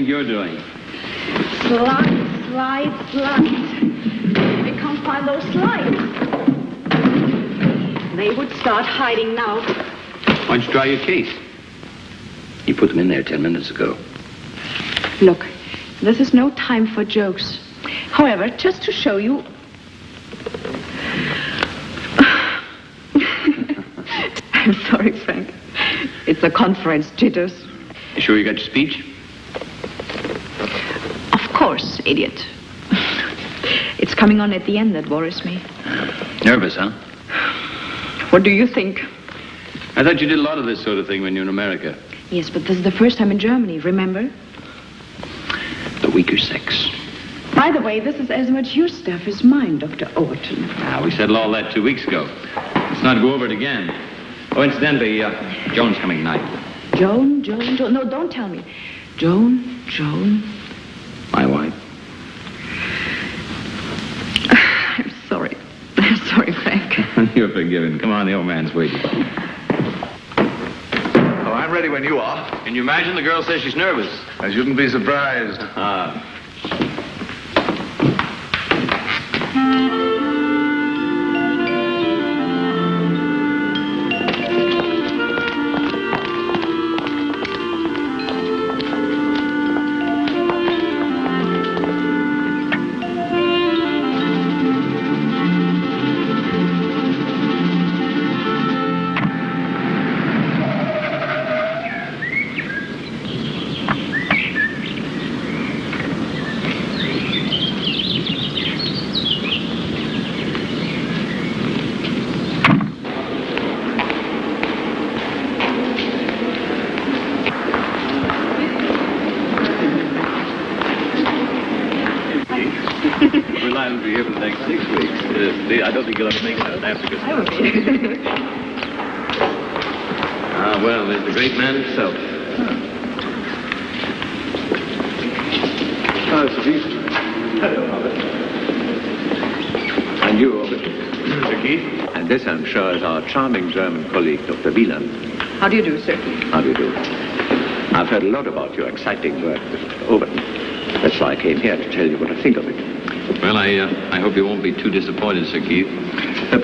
You're doing? Slide. I can't find those slides. They would start hiding now. Why don't you try your case? You put them in there 10 minutes ago. Look, this is no time for jokes. However, just to show you... I'm sorry, Frank. It's the conference jitters. You sure you got your speech? Of course, idiot. It's coming on at the end that worries me. Nervous, huh? What do you think? I thought you did a lot of this sort of thing when you were in America. Yes, but this is the first time in Germany, remember? The weaker sex. By the way, this is as much your stuff as mine, Dr. Overton. We settled all that 2 weeks ago. Let's not go over it again. Oh, incidentally, Joan's coming tonight. Joan? No, don't tell me. Joan. My wife. I'm sorry, Frank. You're forgiven. Come on, the old man's waiting. Oh, I'm ready when you are. Can you imagine the girl says she's nervous? I shouldn't be surprised. I'll be here for the next 6 weeks. I don't think you'll ever make it out after Christmas. I will be. Well, there's the great man himself. Oh, it's a decent. Hello, Robert. And you, Robert. Mr. Keith? And this, I'm sure, is our charming German colleague, Dr. Wieland. How do you do, sir? How do you do? I've heard a lot about your exciting work, Mr. Overton. That's why I came here to tell you what I think of it. Well, I hope you won't be too disappointed, Sir Keith.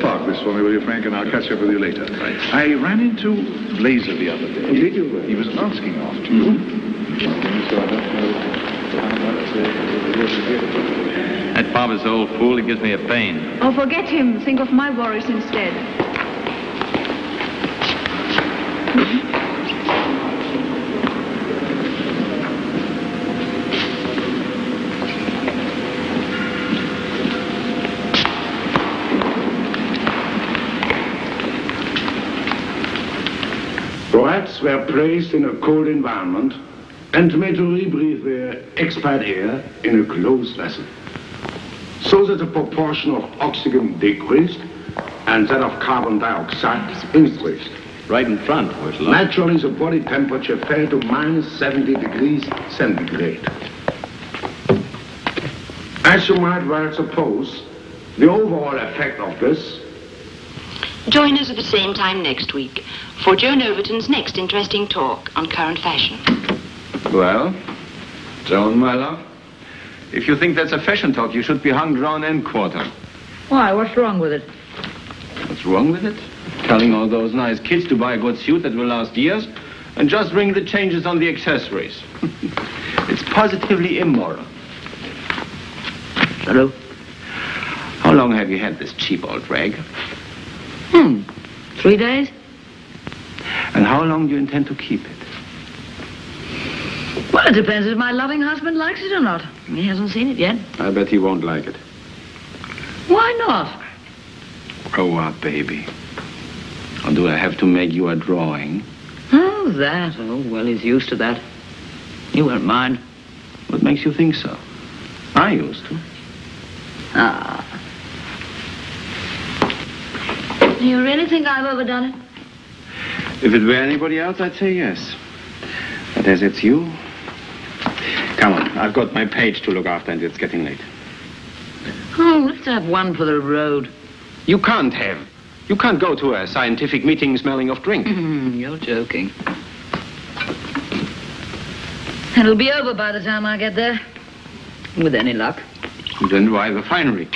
Park this for me, will you, Frank, and I'll catch up with you later. Right. I ran into Blazer the other day. Did you? He was asking after you. So I don't know how much That Bob is an old fool. He gives me a pain. Oh, forget him. Think of my worries instead. Rats were placed in a cold environment and made to rebreathe their expired air in a closed vessel, so that the proportion of oxygen decreased and that of carbon dioxide increased. Right in front. Where's love? Naturally, the body temperature fell to minus 70 degrees centigrade. As you might well suppose, the overall effect of this... Join us at the same time next week for Joan Overton's next interesting talk on current fashion. Well, Joan, my love, if you think that's a fashion talk, you should be hung, drawn, and quartered. Why, what's wrong with it? What's wrong with it? Telling all those nice kids to buy a good suit that will last years and just ring the changes on the accessories. It's positively immoral. Hello? How long have you had this cheap old rag? 3 days? And how long do you intend to keep it? Well, it depends if my loving husband likes it or not. He hasn't seen it yet. I bet he won't like it. Why not? Grow up, baby. Or do I have to make you a drawing? Oh, that. Oh, well, he's used to that. You won't mind. What makes you think so? I used to. Ah. Do you really think I've overdone it? If it were anybody else, I'd say yes. But as it's you... Come on, I've got my page to look after and it's getting late. Oh, let's have one for the road. You can't have. You can't go to a scientific meeting smelling of drink. You're joking. It'll be over by the time I get there. With any luck. Then why the finery?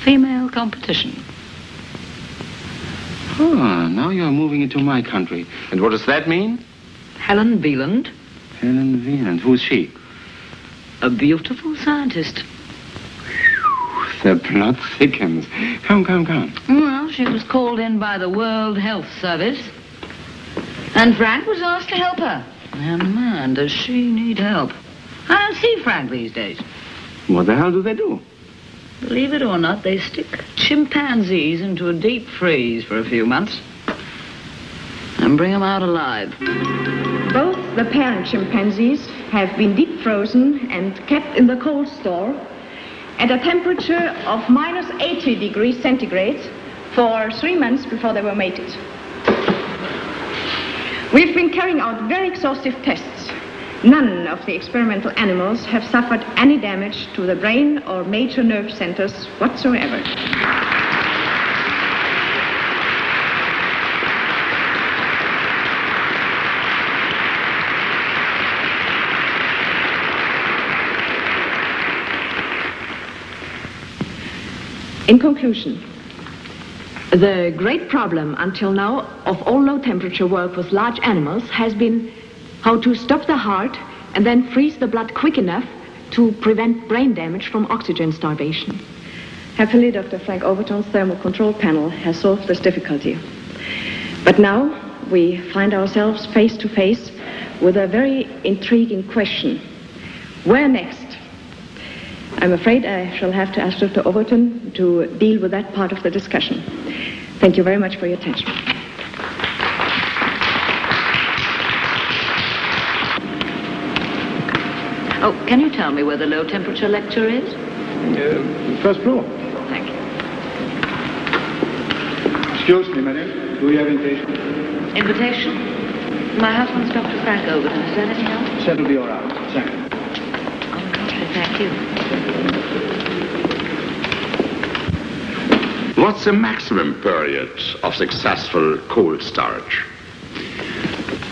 Female competition. Oh, now you're moving into my country. And what does that mean? Helen Beeland, Helen Wieland. Who's she? a beautiful scientist. The plot thickens. Come. Well, she was called in by the World Health Service. And Frank was asked to help her. And man, does she need help. I don't see Frank these days. What the hell do they do? Believe it or not, they stick chimpanzees into a deep freeze for a few months and bring them out alive. Both the parent chimpanzees have been deep frozen and kept in the cold store at a temperature of minus 80 degrees centigrade for 3 months before they were mated. We've been carrying out very exhaustive tests. None of the experimental animals have suffered any damage to the brain or major nerve centers whatsoever. In conclusion, the great problem until now of all low-temperature work with large animals has been how to stop the heart and then freeze the blood quick enough to prevent brain damage from oxygen starvation. Happily, Dr. Frank Overton's thermal control panel has solved this difficulty. But now we find ourselves face to face with a very intriguing question. Where next? I'm afraid I shall have to ask Dr. Overton to deal with that part of the discussion. Thank you very much for your attention. Oh, can you tell me where the low-temperature lecture is? First floor. Thank you. Excuse me, madam. Do you have invitation? Invitation? My husband's Dr. Frank Overton. Is there anything else? That'll be all right. Thank you. On the contrary, thank you. What's the maximum period of successful cold storage?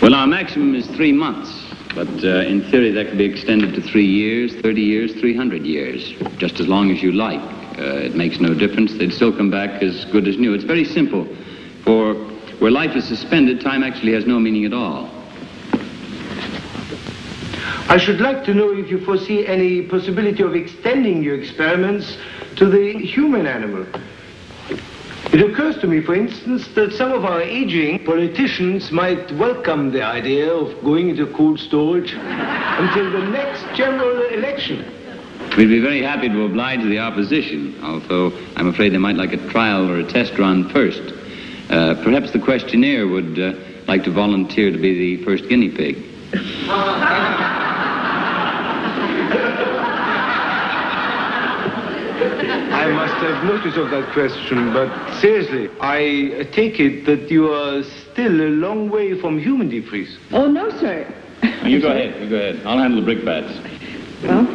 Well, our maximum is 3 months. But in theory, that could be extended to 3 years, 30 years, 300 years, just as long as you like. It makes no difference. They'd still come back as good as new. It's very simple. For where life is suspended, time actually has no meaning at all. I should like to know if you foresee any possibility of extending your experiments to the human animal. It occurs to me, for instance, that some of our aging politicians might welcome the idea of going into cold storage until the next general election. We'd be very happy to oblige the opposition, although I'm afraid they might like a trial or a test run first. Perhaps the questionnaire would like to volunteer to be the first guinea pig? I must have notice of that question, but seriously, I take it that you are still a long way from human deep freeze. Oh, no, sir. You go ahead. I'll handle the brick bats. Well,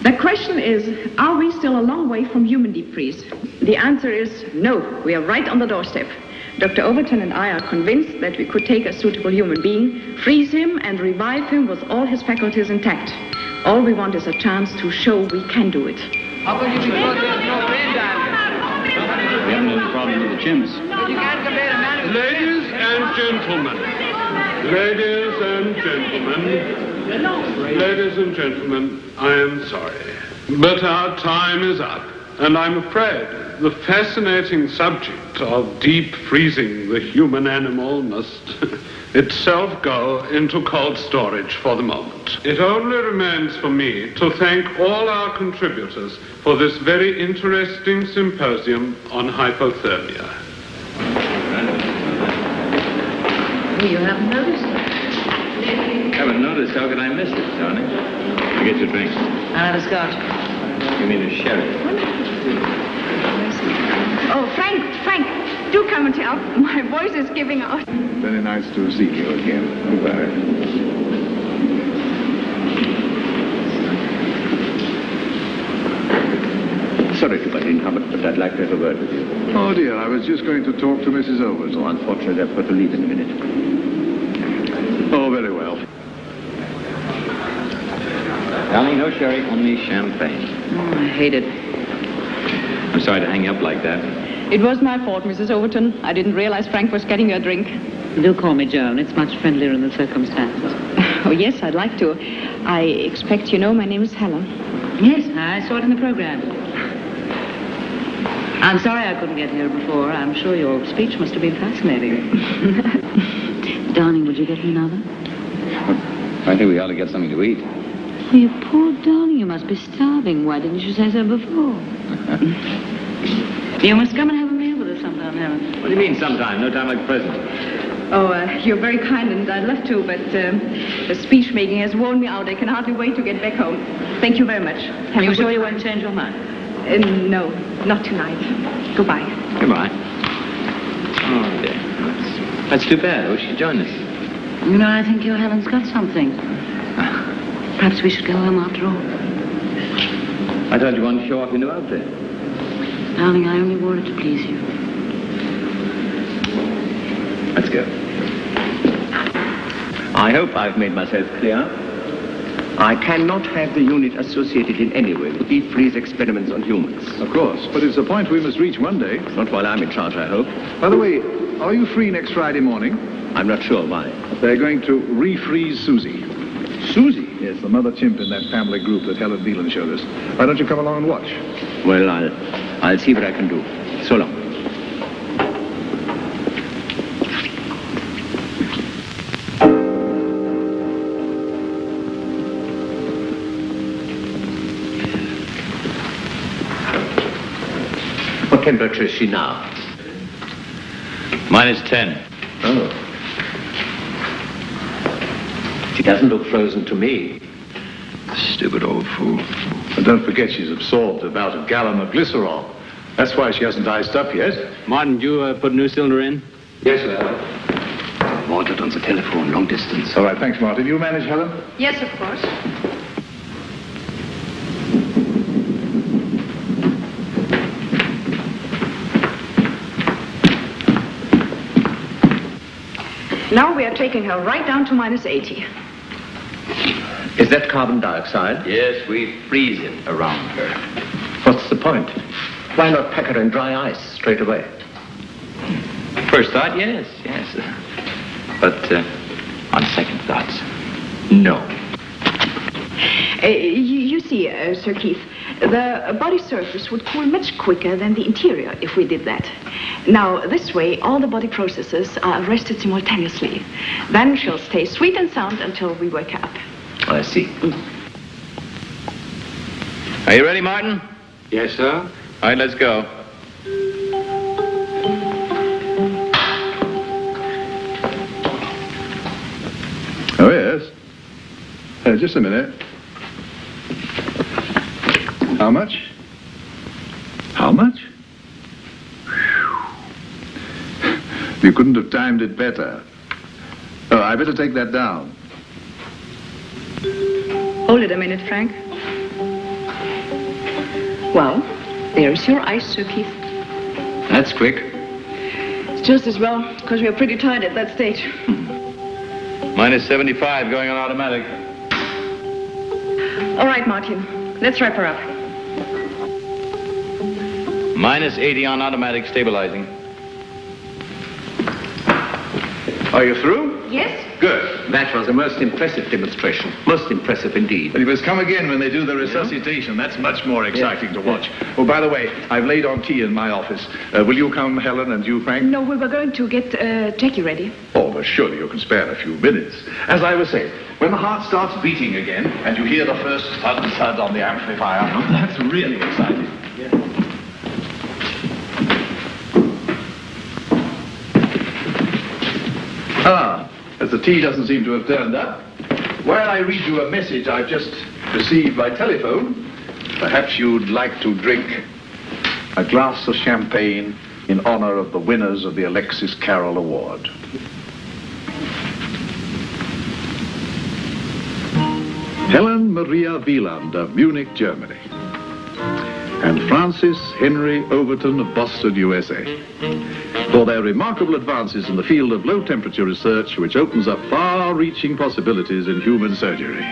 the question is, are we still a long way from human deep freeze? The answer is no. We are right on the doorstep. Dr. Overton and I are convinced that we could take a suitable human being, freeze him, and revive him with all his faculties intact. All we want is a chance to show we can do it. We haven't any problem with the chimps. Ladies and gentlemen. Ladies and gentlemen, I am sorry. But our time is up. And I'm afraid the fascinating subject of deep freezing the human animal must itself go into cold storage for the moment. It only remains for me to thank all our contributors for this very interesting symposium on hypothermia. You haven't noticed? Haven't noticed. How could I miss it, darling? You get your drinks. I'll have a scotch. You mean a sherry? Oh, Frank, do come and help. My voice is giving out. Very nice to see you again. Goodbye. Sorry to butt in, Hubbard, but I'd like to have a word with you. Oh, dear, I was just going to talk to Mrs. Overton. So unfortunately, I've got to leave in a minute. Oh, very well. Darling, no sherry, only champagne. Oh, I hate it. I'm sorry to hang you up like that. It was my fault, Mrs. Overton. I didn't realize Frank was getting you a drink. Do call me Joan. It's much friendlier in the circumstances. Oh, yes, I'd like to. I expect you know my name is Helen. Yes, I saw it in the program. I'm sorry I couldn't get here before. I'm sure your speech must have been fascinating. Darling, would you get me another? I think we ought to get something to eat. Oh, you poor darling, you must be starving. Why didn't you say so before? You must come and have a meal with us sometime, Helen. What do you mean sometime? No time like the present. Oh, you're very kind, and I'd love to, but the speech making has worn me out. I can hardly wait to get back home. Thank you very much. Are you sure you won't change your mind? No, not tonight. Goodbye. Goodbye. Oh, dear. That's too bad. Oh, she'd join us. You know, I think your Helen's got something. Perhaps we should go home after all. I thought you wanted to show off your new outfit. Darling, I only wore it to please you. Let's go. I hope I've made myself clear. I cannot have the unit associated in any way with deep freeze experiments on humans. Of course, but it's a point we must reach one day. Not while I'm in charge, I hope. By the way, are you free next Friday morning? I'm not sure why. They're going to refreeze Susie. Susie? Yes, the mother chimp in that family group that Helen Beelan showed us. Why don't you come along and watch? Well, I'll see what I can do. So long. What temperature is she now? -10. Oh. She doesn't look frozen to me. Stupid old fool. And don't forget she's absorbed about a gallon of glycerol. That's why she hasn't iced up yet. Martin, did you put a new cylinder in? Yes, sir. Wanted on the telephone, long distance. All right, thanks, Martin. You manage, Helen? Yes, of course. Now we are taking her right down to -80. Is that carbon dioxide? Yes, we freeze it around her. What's the point? Why not pack her in dry ice straight away? First thought, yes. But on second thoughts, no. You see, Sir Keith, the body surface would cool much quicker than the interior if we did that. Now, this way, all the body processes are arrested simultaneously. Then she'll stay sweet and sound until we wake her up. I see. Are you ready, Martin? Yes, sir. All right, let's go. Just a minute. How much? How much? You couldn't have timed it better. Oh, I better take that down. Hold it a minute, Frank. Well, there's your ice, Sir Keith. That's quick. It's just as well, because we are pretty tight at that stage. Minus 75 going on automatic. All right, Martin. Let's wrap her up. Minus 80 on automatic stabilizing. Are you through? Yes? Good. That was a most impressive demonstration. Most impressive indeed. But you must come again when they do the resuscitation. That's much more exciting to watch. Oh, by the way, I've laid on tea in my office. Will you come, Helen, and you, Frank? No, we were going to get Jackie ready. Oh, but surely you can spare a few minutes. As I was saying, when the heart starts beating again, and you hear the first thud on the amplifier, that's really exciting. As the tea doesn't seem to have turned up, while I read you a message I've just received by telephone, perhaps you'd like to drink a glass of champagne in honor of the winners of the Alexis Carrel Award. Helen Maria Wieland of Munich, Germany, and Francis Henry Overton of Boston, USA, for their remarkable advances in the field of low-temperature research, which opens up far-reaching possibilities in human surgery.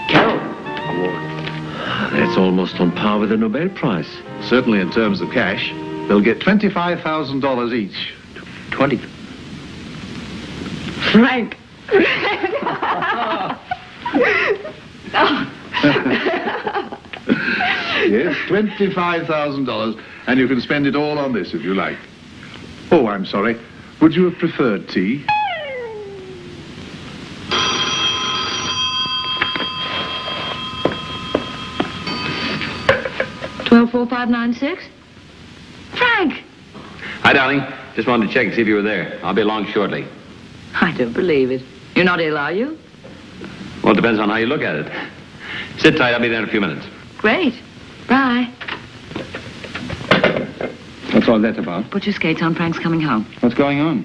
Carol Award. That's almost on par with the Nobel Prize. Certainly in terms of cash, they'll get $25,000 each. 20. Frank. Yes, $25,000, and you can spend it all on this if you like. Oh, I'm sorry. Would you have preferred tea? $124596? Frank! Hi, darling. Just wanted to check and see if you were there. I'll be along shortly. I don't believe it. You're not ill, are you? Well, it depends on how you look at it. Sit tight. I'll be there in a few minutes. Great. Bye. What's all that about? Put your skates on. Frank's coming home. What's going on?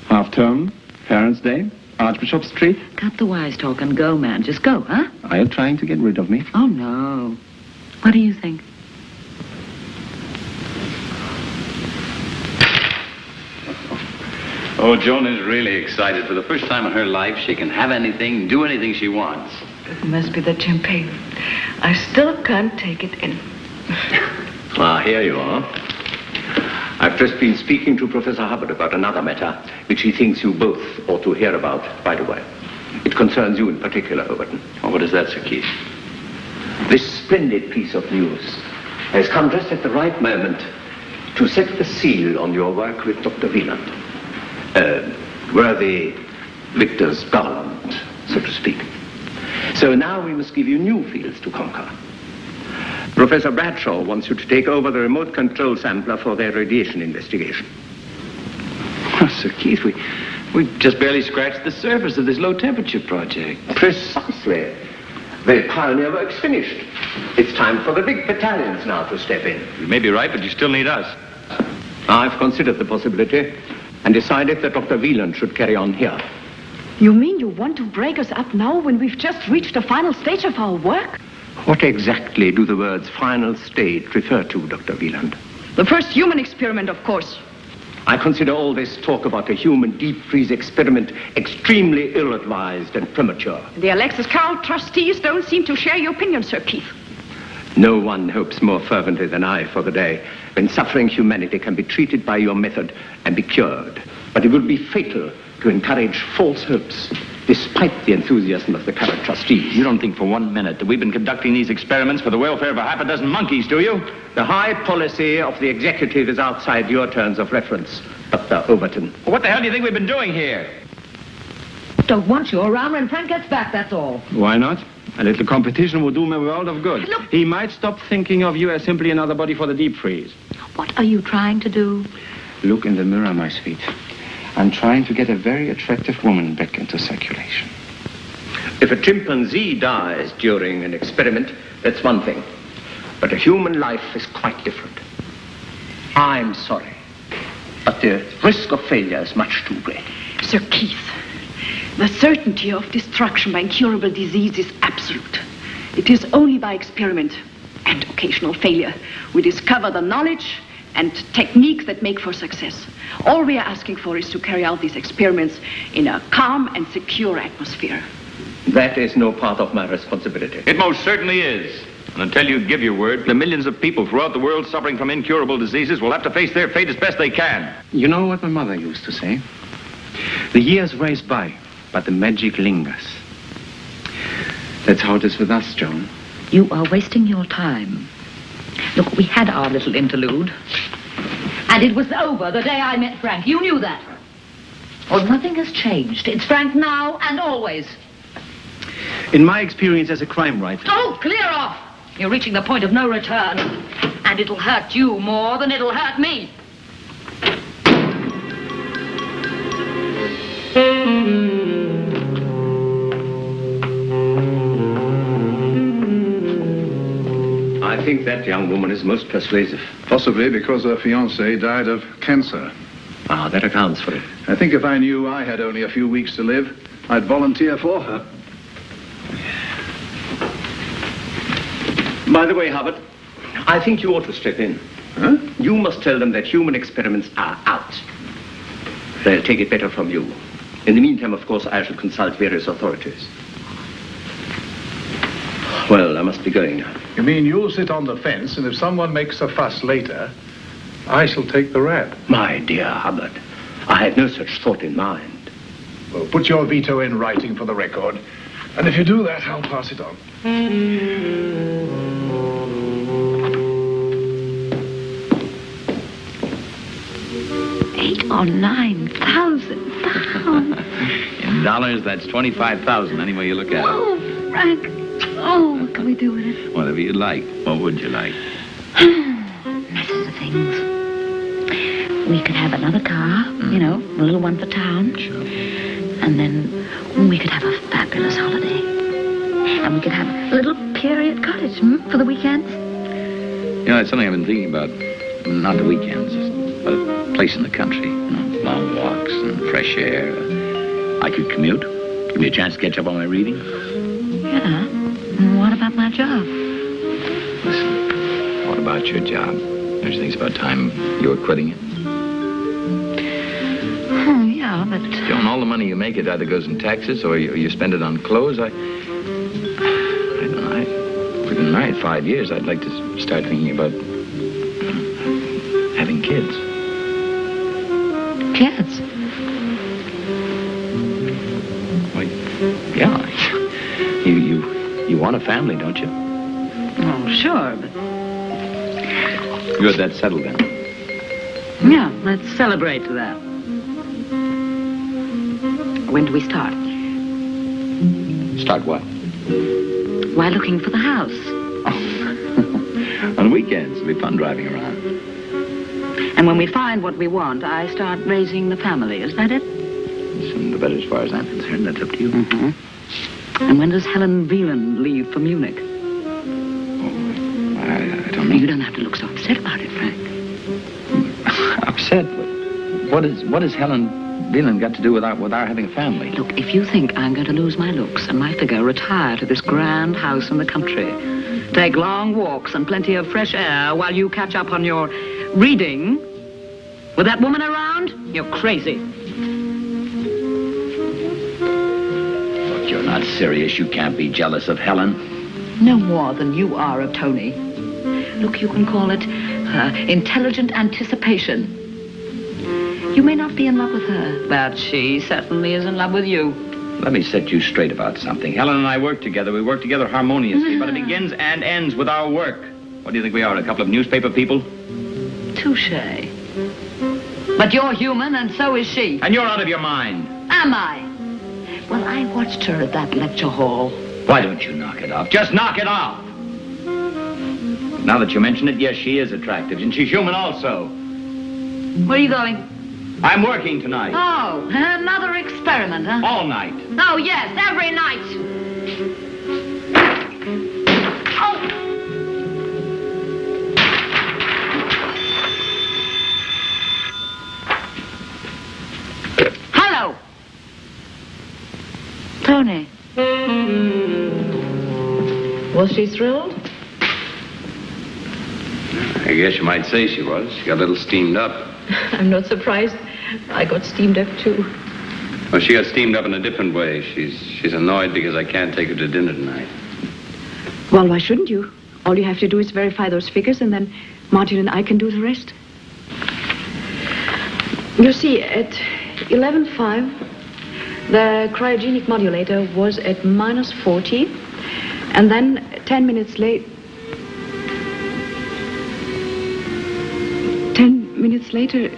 Half-term? Parents' Day? Archbishop Street? Cut the wise talk and go, man. Just go, huh? Are you trying to get rid of me? Oh, no. What do you think? Oh, Joan is really excited. For the first time in her life, she can have anything, do anything she wants. It must be the champagne. I still can't take it in. Here you are. I've just been speaking to Professor Hubbard about another matter, which he thinks you both ought to hear about right away. It concerns you in particular, Overton. Oh, what is that, Sir Keith? This splendid piece of news has come just at the right moment to set the seal on your work with Dr. Wieland. Worthy victor's garland, so to speak. So now we must give you new fields to conquer. Professor Bradshaw wants you to take over the remote control sampler for their radiation investigation. Oh, Sir Keith, we just barely scratched the surface of this low-temperature project. Precisely. The pioneer work's finished. It's time for the big battalions now to step in. You may be right, but you still need us. I've considered the possibility and decided that Dr. Wieland should carry on here. You mean you want to break us up now when we've just reached the final stage of our work? What exactly do the words final stage refer to, Dr. Wieland? The first human experiment, of course. I consider all this talk about a human deep freeze experiment extremely ill-advised and premature. The Alexis Carrel trustees don't seem to share your opinion, Sir Keith. No one hopes more fervently than I for the day when suffering humanity can be treated by your method and be cured. But it would be fatal to encourage false hopes, despite the enthusiasm of the current trustees. You don't think for 1 minute that we've been conducting these experiments for the welfare of a half a dozen monkeys, do you? The high policy of the executive is outside your terms of reference, Dr. Overton. Well, what the hell do you think we've been doing here? Don't want you around when Frank gets back, that's all. Why not? A little competition would do him a world of good. Look. He might stop thinking of you as simply another body for the deep freeze. What are you trying to do? Look in the mirror, my sweet. I'm trying to get a very attractive woman back into circulation. If a chimpanzee dies during an experiment, that's one thing. But a human life is quite different. I'm sorry, but the risk of failure is much too great. Sir Keith, the certainty of destruction by incurable disease is absolute. It is only by experiment and occasional failure we discover the knowledge and techniques that make for success. All we are asking for is to carry out these experiments in a calm and secure atmosphere. That is no part of my responsibility. It most certainly is. And until you give your word, the millions of people throughout the world suffering from incurable diseases will have to face their fate as best they can. You know what my mother used to say? The years race by, but the magic lingers. That's how it is with us, Joan. You are wasting your time. Look, we had our little interlude. And it was over the day I met Frank. You knew that. Well, nothing has changed. It's Frank now and always. In my experience as a crime writer... Oh, clear off! You're reaching the point of no return. And it'll hurt you more than it'll hurt me. I think that young woman is most persuasive. Possibly because her fiancé died of cancer. Ah, that accounts for it. I think if I knew I had only a few weeks to live, I'd volunteer for her. By the way, Hubbard, I think you ought to step in. Huh? You must tell them that human experiments are out. They'll take it better from you. In the meantime, of course, I shall consult various authorities. Well, I must be going now. You mean you'll sit on the fence, and if someone makes a fuss later, I shall take the rap? My dear Hubbard, I had no such thought in mind. Well, put your veto in writing for the record. And if you do that, I'll pass it on. 8,000 or 9,000 pounds. In dollars, that's 25,000, any way you look at it. Oh, Frank. Oh, what can we do with it? Whatever you'd like. What would you like? Masses of things. We could have another car, you know, a little one for town. Sure. And then we could have a fabulous holiday. And we could have a little period cottage for the weekends. You know, it's something I've been thinking about. Not the weekends, but a place in the country. You know, long walks and fresh air. I could commute. Give me a chance to catch up on my reading. Yeah. And what about my job? Listen, what about your job? Don't you think it's about time you were quitting it? Oh, yeah, but... Joan, all the money you make, it either goes in taxes or you spend it on clothes. I don't know. If we've been married 5 years, I'd like to start thinking about having kids. Kids? Well, yeah. You want a family, don't you? Oh, sure, but... Good, that's settled then. Yeah, let's celebrate that. When do we start? Start what? Why, looking for the house. On weekends, it'll be fun driving around. And when we find what we want, I start raising the family. Is that it? Listen, but as far as I'm concerned, that's up to you. Mm-hmm. And when does Helen Wieland leave for Munich? Oh, I don't know. You don't have to look so upset about it, Frank. Upset? What has Helen Wieland got to do with our having a family? Look, if you think I'm going to lose my looks and my figure, retire to this grand house in the country, take long walks and plenty of fresh air while you catch up on your reading, with that woman around, you're crazy. Look, you're not serious. You can't be jealous of Helen. No more than you are of Tony. Look, you can call it intelligent anticipation. You may not be in love with her, but she certainly is in love with you. Let me set you straight about something. Helen and I work together. We work together harmoniously, but it begins and ends with our work. What do you think we are, a couple of newspaper people? Touché. But you're human, and so is she. And you're out of your mind. Am I? Well, I watched her at that lecture hall. Why don't you knock it off? Just knock it off! Now that you mention it, yes, she is attractive, and she's human also. Where are you going? I'm working tonight. Oh, another experiment, huh? All night. Oh, yes, every night. Hello. Tony. Was she thrilled? I guess you might say she was. She got a little steamed up. I'm not surprised. I got steamed up too. Well, she got steamed up in a different way. She's annoyed because I can't take her to dinner tonight. Well, why shouldn't you? All you have to do is verify those figures and then Martin and I can do the rest. You see, at 11:05, the cryogenic modulator was at -40, and then 10 minutes late. 10 minutes later, it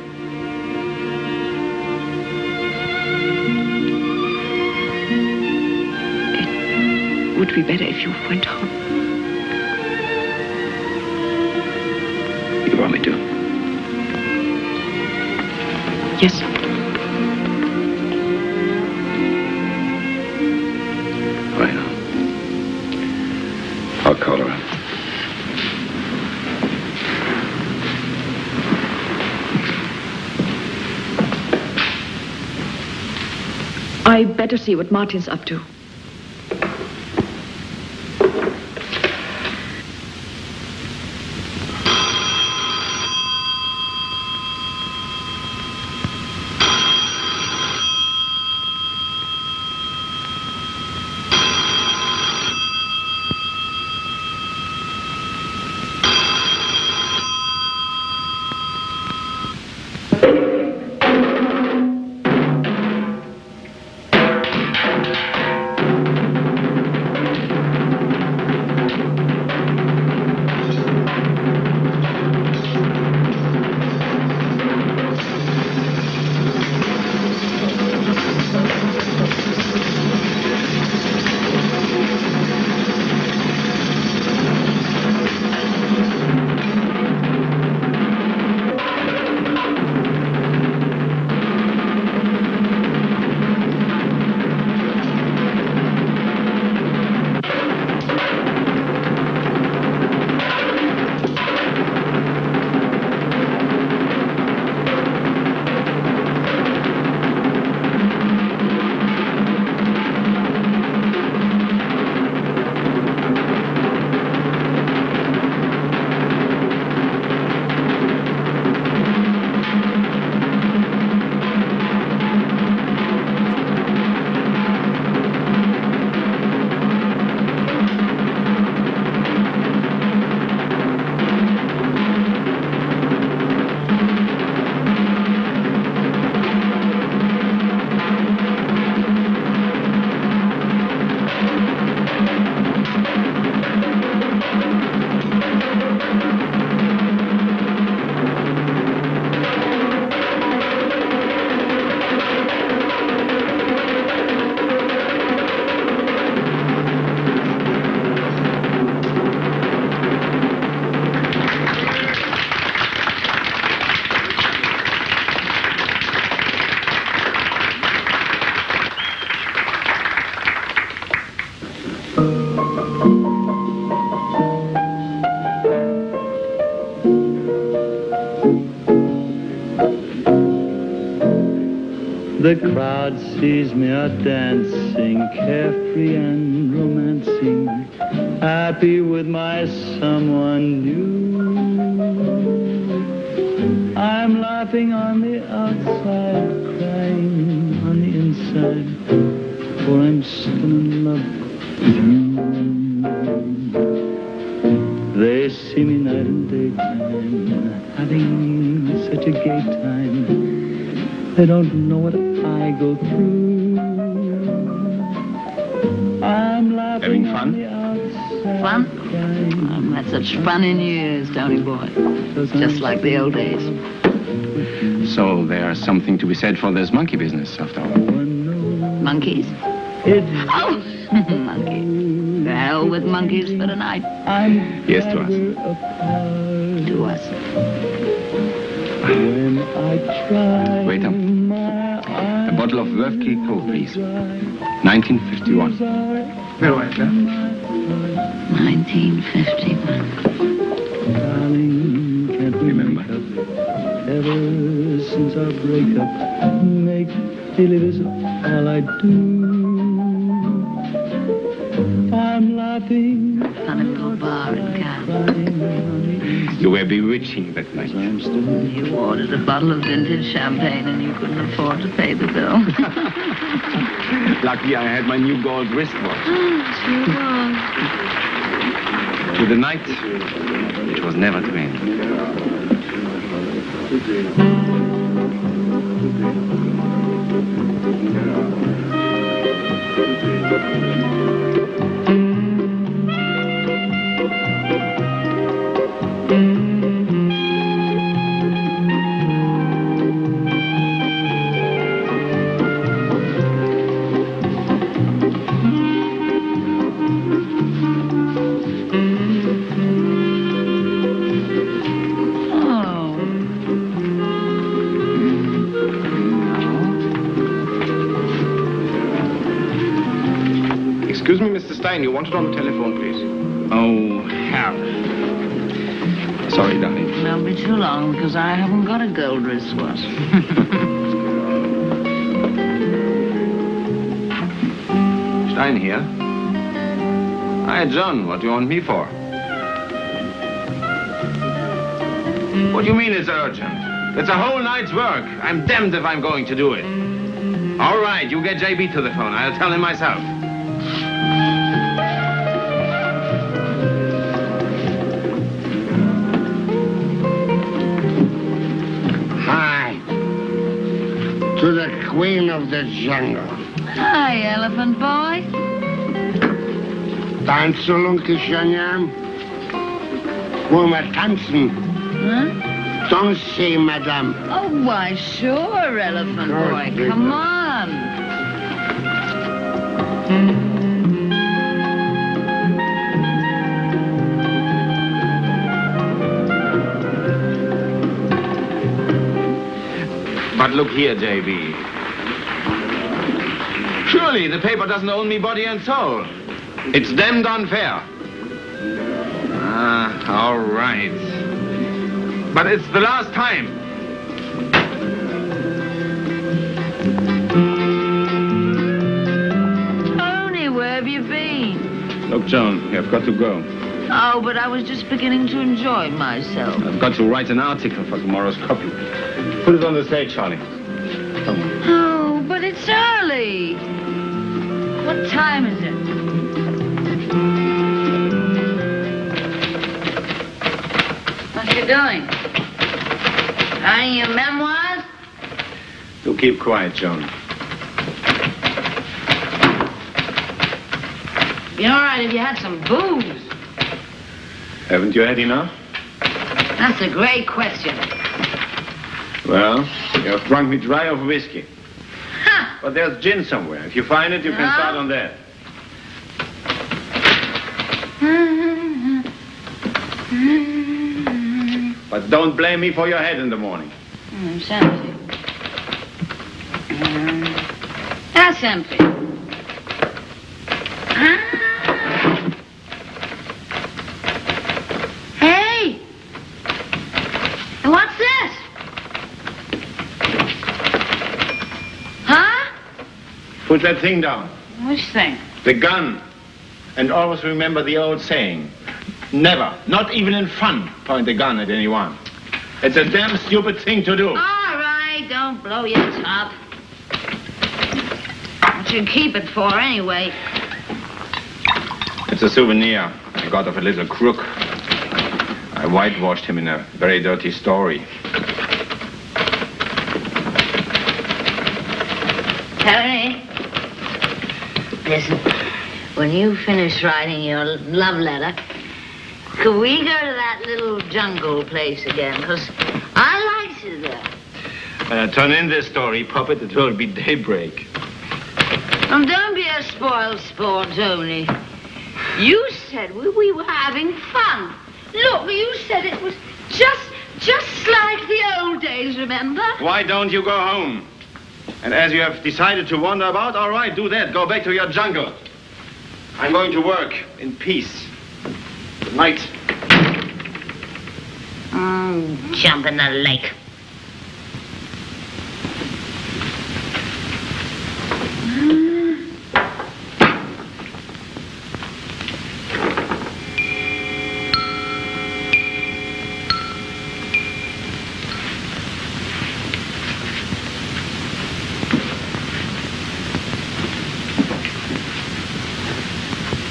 would be better if you went home. You want me to? Yes. Right on. I'll call her up. I better see what Martin's up to. The crowd sees me a-dancing, carefree and romancing, happy with my someone new. I'm laughing on the outside, crying on the inside, for I'm still in love with you. They see me night and daytime, having such a gay time. They don't know what I go through. I'm laughing. Having fun? On the outside, Fun? crying. I've had such fun in years, Tony boy. Just like the old days. So there's something to be said for this monkey business, after all. Monkeys? Oh, monkeys. To hell with monkeys for tonight. Yes, to us. To us. When I try. Waiter, a bottle of Wörthke Coke, please. 1951. Very well, sir. 1951. Darling, can't we make up? Ever since our breakup, make believe is all I do. I'm laughing. Funny little bar in Cannes. You were bewitching that night. You ordered a bottle of vintage champagne and you couldn't afford to pay the bill. Luckily, I had my new gold wristwatch. Too long. To the night, it was never to end. Excuse me, Mr. Stein, you wanted on the telephone, please. Oh, hell. Sorry, darling. Won't be too long because I haven't got a gold wristwatch. Stein here. Hi, John. What do you want me for? What do you mean it's urgent? It's a whole night's work. I'm damned if I'm going to do it. All right, you get JB to the phone. I'll tell him myself. Hi. To the Queen of the Jungle. Hi, elephant boy. Tanzen, Lunke Shanyam. Wollen wir tanzen? Huh? Danser, madame. Oh, why, sure, elephant boy. Come on. But look here, JB. Surely the paper doesn't own me body and soul. It's damned unfair. All right. But it's the last time. Tony, where have you been? Look, Joan, I've got to go. Oh, but I was just beginning to enjoy myself. I've got to write an article for tomorrow's copy. Put it on the stage, Charlie. Come on. Oh, but it's early. What time is it? What you doing? Writing your memoirs? Do keep quiet, Joan. Be all right if you had some booze. Haven't you had enough? That's a great question. Well, you have drunk me dry of whiskey. Ha! But there's gin somewhere. If you find it, you can start on that. But don't blame me for your head in the morning. It's empty. That's empty. Hey! What's this? Huh? Put that thing down. Which thing? The gun. And always remember the old saying. Never, not even in fun, point a gun at anyone. It's a damn stupid thing to do. All right, don't blow your top. What you keep it for, anyway? It's a souvenir I got of a little crook. I whitewashed him in a very dirty story. Tony, listen. When you finish writing your love letter, could we go to that little jungle place again? Because I liked it there. Turn in this story, puppet. It will be daybreak. Oh, don't be a spoiled sport, Tony. You said we were having fun. Look, you said it was just like the old days, remember? Why don't you go home? And as you have decided to wander about, all right, do that. Go back to your jungle. I'm going to work in peace. Good night. Jump in the lake.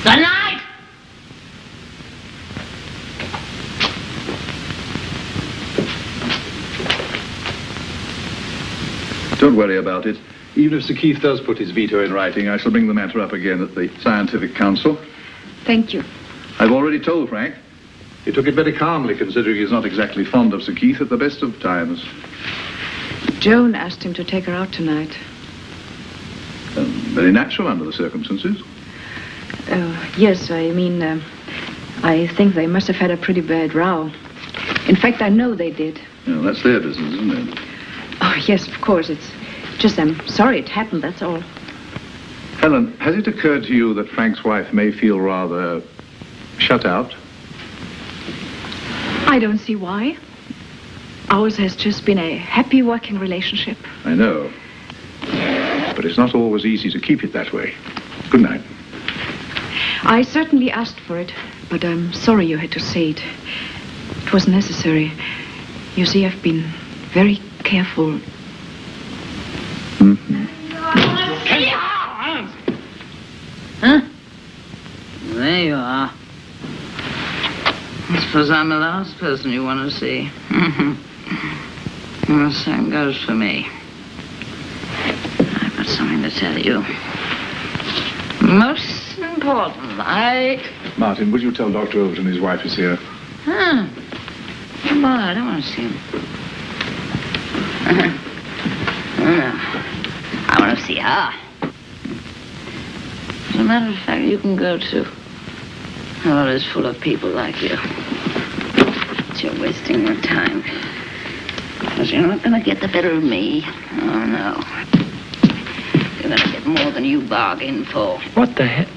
Good night! Don't worry about it. Even if Sir Keith does put his veto in writing, I shall bring the matter up again at the Scientific Council. Thank you. I've already told Frank. He took it very calmly, considering he's not exactly fond of Sir Keith at the best of times. Joan asked him to take her out tonight. Very natural under the circumstances. Yes, I mean, I think they must have had a pretty bad row. In fact, I know they did. Yeah, that's their business, isn't it? Oh, yes, of course. It's just I'm sorry it happened, that's all. Helen, has it occurred to you that Frank's wife may feel rather shut out? I don't see why. Ours has just been a happy working relationship. I know. But it's not always easy to keep it that way. Good night. I certainly asked for it, but I'm sorry you had to say it. It was necessary. You see, I've been very careful. Mm-hmm. Huh? There you are. I suppose I'm the last person you want to see. Well, the same goes for me. I've got something to tell you. Most important, Martin, would you tell Dr. Overton his wife is here? Huh. Come on, I don't want to see him. I want to see her. As a matter of fact, you can go too. Oh, it's full of people like you. But you're wasting your time. Because you're not going to get the better of me. Oh, no. You're going to get more than you bargained for. What the heck?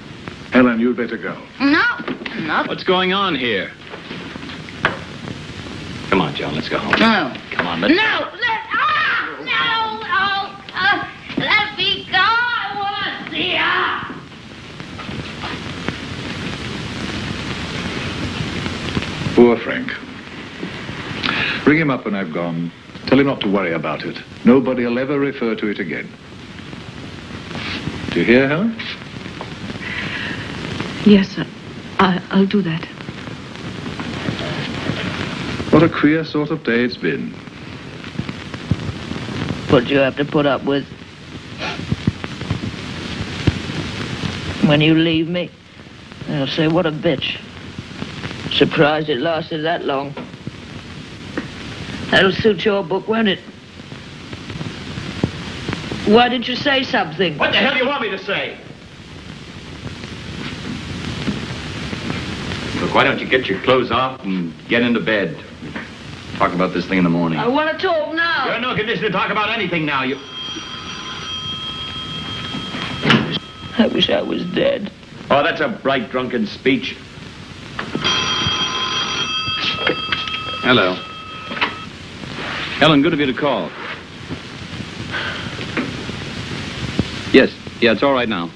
Helen, you'd better go. No, not. What's going on here? Come on, John, let's go home. No. Come on, let's No! Let me go! I want to see her! Poor Frank. Ring him up when I've gone. Tell him not to worry about it. Nobody will ever refer to it again. Do you hear, Helen? Yes, I'll do that. What a queer sort of day it's been. What you have to put up with when you leave me? They'll say, what a bitch. Surprised it lasted that long. That'll suit your book, won't it? Why didn't you say something? What the hell do you want me to say? Look, why don't you get your clothes off and get into bed? Talk about this thing in the morning. I want to talk now. You're in no condition to talk about anything now. I wish I was dead. Oh, that's a bright, drunken speech. Hello. Helen, good of you to call. Yes, yeah, it's all right now.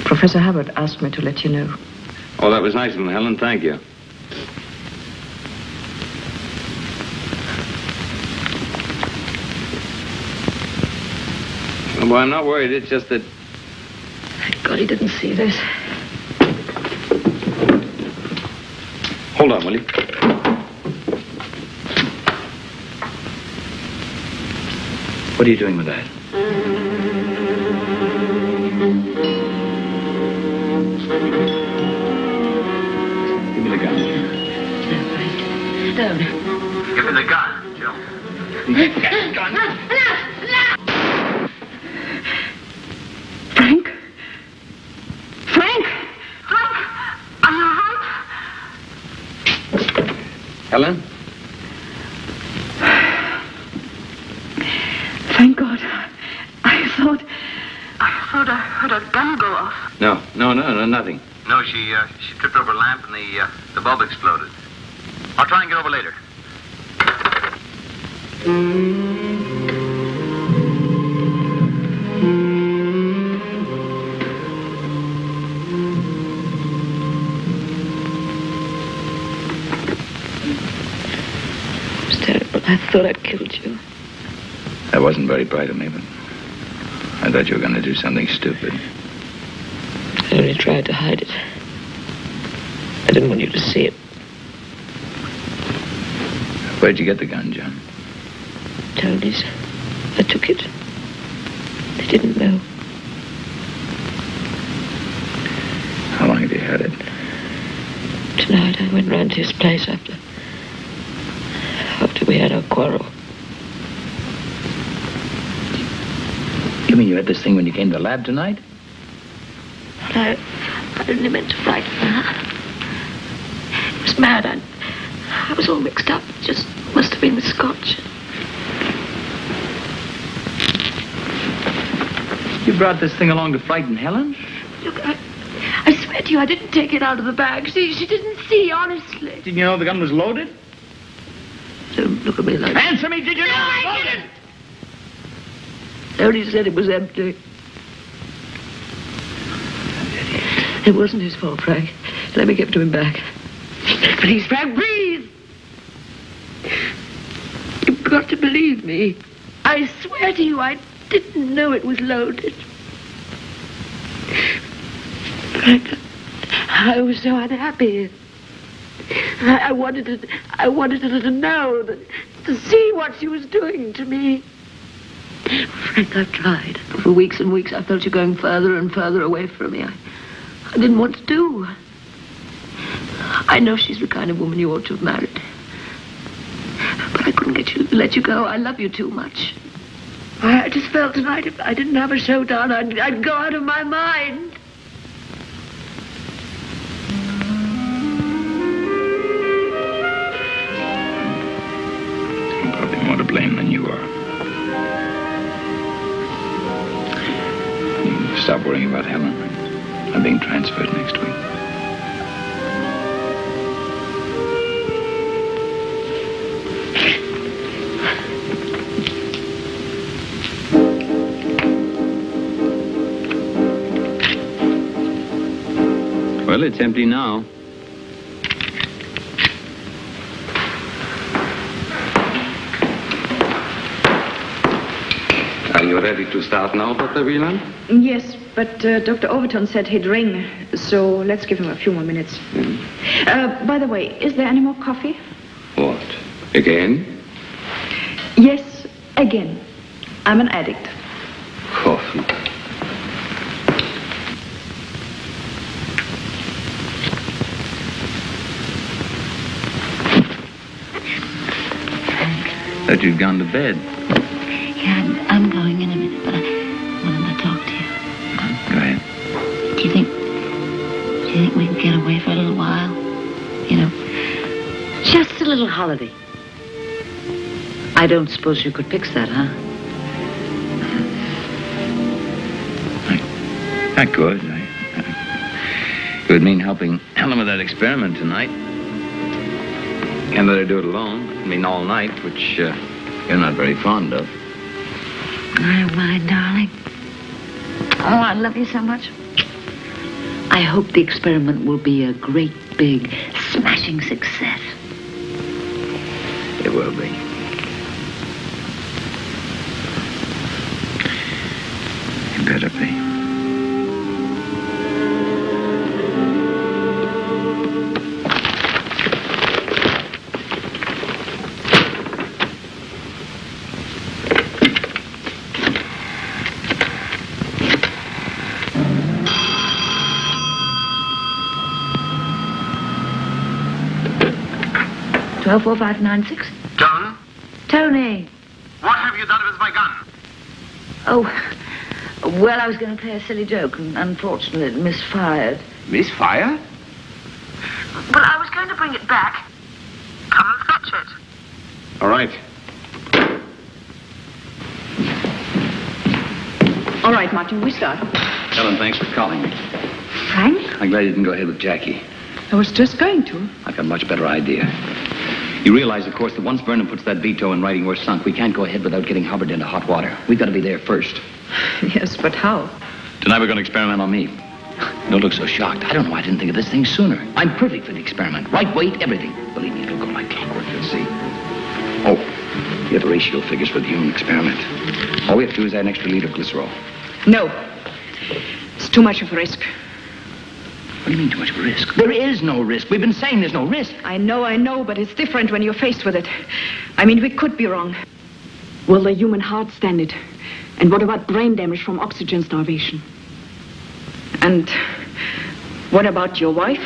Professor Hubbard asked me to let you know. Oh, that was nice of him, Helen. Thank you. Well, I'm not worried. It's just that... Thank God he didn't see this. Hold on, will you? What are you doing with that? Give me the gun. Don't. Give me the gun, Joe. Gun. Frank? Frank? Helen? could a gun go off? No, nothing. No, she tripped over a lamp and the bulb exploded. I'll try and get over later. It was terrible. I thought I'd killed you. That wasn't very bright of me, but I thought you were going to do something stupid. I only tried to hide it. I didn't want you to see it. Where'd you get the gun, John? Tony's. I took it. They didn't know. How long have you had it? Tonight I went round to his place after we had our quarrel. You mean you had this thing when you came to the lab tonight? I only meant to frighten her. It was mad. I was all mixed up. It just must have been the scotch. You brought this thing along to frighten Helen? Look, I swear to you, I didn't take it out of the bag. She didn't see, honestly. Didn't you know the gun was loaded? Don't look at me like that. Answer me, did you know it was loaded? Tony said it was empty. It wasn't his fault, Frank. Let me give it to him back. Please, Frank, please! You've got to believe me. I swear to you, I didn't know it was loaded. Frank, I was so unhappy. I wanted her to know, to see what she was doing to me. Frank, I've tried. For weeks and weeks, I felt you going further and further away from me. I didn't want to do. I know she's the kind of woman you ought to have married. But I couldn't let you go. I love you too much. I just felt tonight if I didn't have a showdown, I'd go out of my mind. I'm probably more to blame than you are. You can stop worrying about Helen. I'm being transferred next week. Well, it's empty now. Are you ready to start now, Dr. Wieland? Yes, but Dr. Overton said he'd ring, so let's give him a few more minutes. By the way, is there any more coffee? What? Again? Yes, again. I'm an addict. Coffee. Thought you'd gone to bed. Yeah, I'm going in a minute, but I wanted to talk to you. Go ahead. Do you think we can get away for a little while? You know, just a little holiday. I don't suppose you could fix that, huh? I could. It would mean helping Helen with that experiment tonight. Can't let her do it alone. I mean, all night, which you're not very fond of. I don't mind, darling. Oh, I love you so much. I hope the experiment will be a great, big, smashing success. It will be. It better be. Twelve 4596. John, Tony. what have you done with my gun? Oh, well, I was going to play a silly joke, and unfortunately it misfired. Misfire? Well, I was going to bring it back. Come and fetch it. All right. All right, Martin, we start. Helen, thanks for calling me. Frank? I'm glad you didn't go ahead with Jackie. I was just going to. I've got a much better idea. You realize, of course, that once Vernon puts that veto in writing, we're sunk. We can't go ahead without getting Hubbard into hot water. We've got to be there first. Yes, but how? Tonight we're going to experiment on me. Don't look so shocked. I don't know why I didn't think of this thing sooner. I'm perfect for the experiment. Right weight, everything. Believe me, it'll go like clockwork. You'll see. Oh, you have the ratio figures for the human experiment. All we have to do is add an extra liter of glycerol. No. It's too much of a risk. What do you mean too much of a risk? There is no risk. We've been saying there's no risk. I know, but it's different when you're faced with it. I mean, we could be wrong. Will the human heart stand it? And what about brain damage from oxygen starvation? And what about your wife?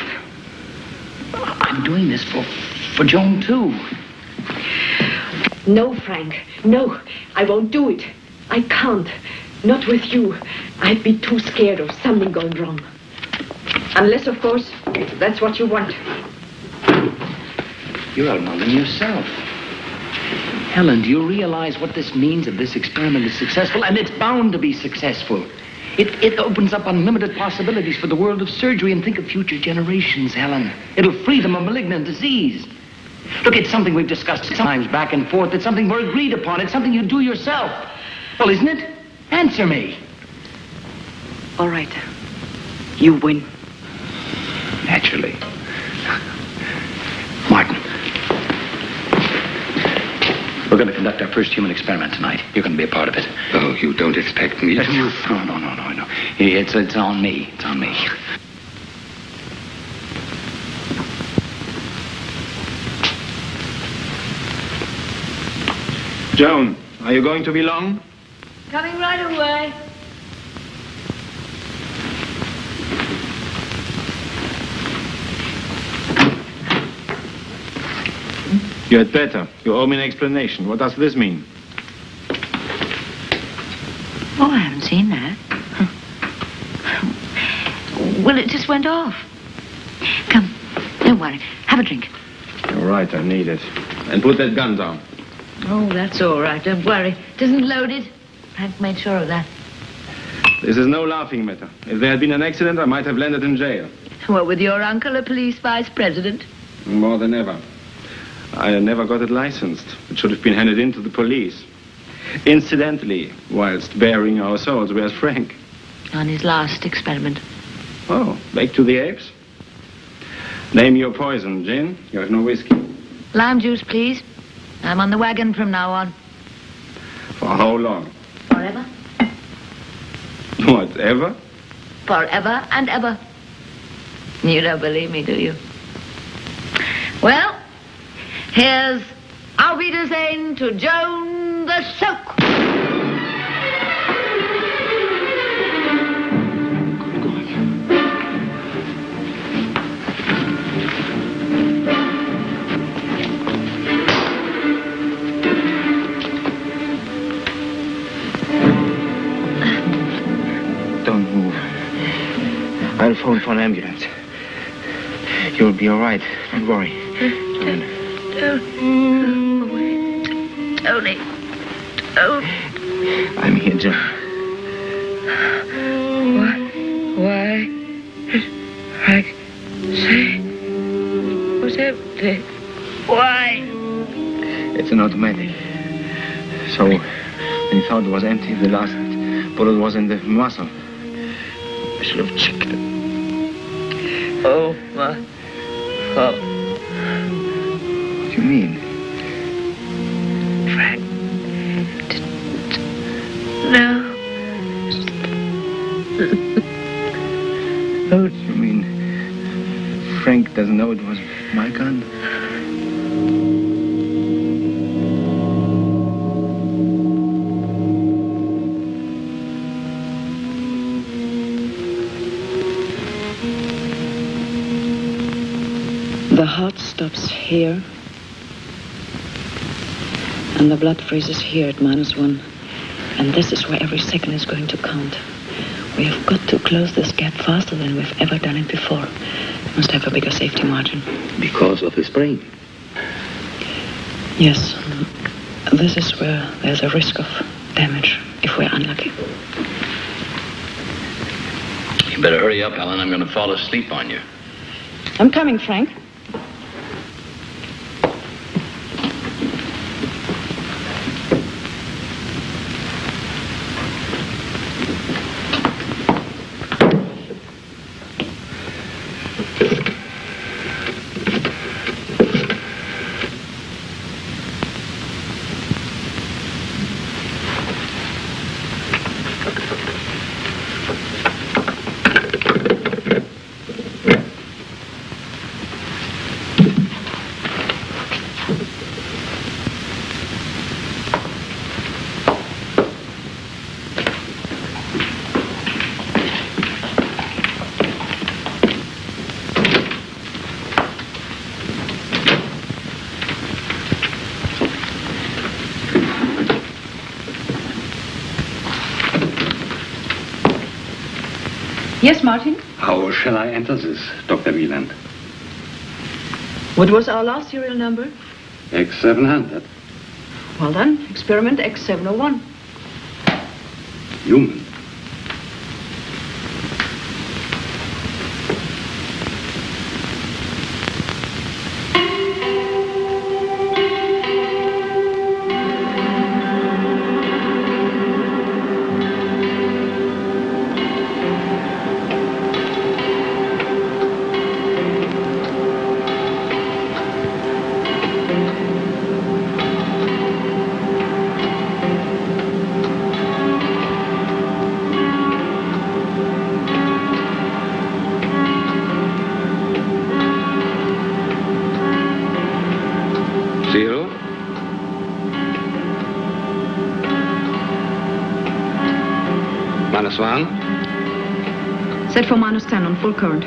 I'm doing this for Joan, too. No, Frank. No, I won't do it. I can't. Not with you. I'd be too scared of something going wrong. Unless, of course, that's what you want. You're outnumbering yourself. Helen, do you realize what this means if this experiment is successful? And it's bound to be successful. It opens up unlimited possibilities for the world of surgery. And think of future generations, Helen. It'll free them of malignant disease. Look, it's something we've discussed sometimes back and forth. It's something we're agreed upon. It's something you do yourself. Well, isn't it? Answer me. All right. You win. Naturally. Martin. We're going to conduct our first human experiment tonight. You're going to be a part of it. Oh, you don't expect me to... No. It's on me. It's on me. Joan, are you going to be long? Coming right away. You had better. You owe me an explanation. What does this mean? Oh, I haven't seen that. Well, it just went off. Come, don't worry. Have a drink. All right, I need it. And put that gun down. Oh, that's all right. Don't worry. It isn't loaded. Hank made sure of that. This is no laughing matter. If there had been an accident, I might have landed in jail. What, with your uncle a police vice president? More than ever. I never got it licensed. It should have been handed in to the police. Incidentally, whilst bearing our souls, where's Frank? On his last experiment. Oh, back to the apes? Name your poison, Gin. You have no whiskey. Lime juice, please. I'm on the wagon from now on. For how long? Forever. Whatever? Forever and ever. You don't believe me, do you? Well, here's Auf Wiedersehen to Joan the Soak. Don't move. I'll phone for an ambulance. You'll be all right. Don't worry. Tony. Don't. I'm here, John. Why? Frank, say, what's happening? Why? It's an automatic. So, when you thought it was empty, the last bullet was in the muscle. I should have checked it. Oh, my fault. What do you mean? Frank. No. Oh, you mean Frank doesn't know it was my gun? The heart stops here, and the blood freezes here at -1. And this is where every second is going to count. We have got to close this gap faster than we've ever done it before. Must have a bigger safety margin. Because of his brain. Yes. This is where there's a risk of damage if we're unlucky. Better hurry up, Helen. I'm going to fall asleep on you. I'm coming, Frank. Yes, Martin? How shall I enter this, Dr. Wieland? What was our last serial number? X700. Well done. Experiment X701. Human. Zero. -1. Set for -10 on full current.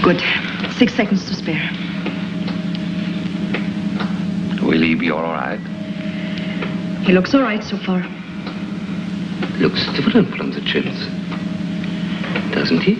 Good. 6 seconds to spare. Will he be all right? He looks all right so far. Looks different from the chins. Doesn't he?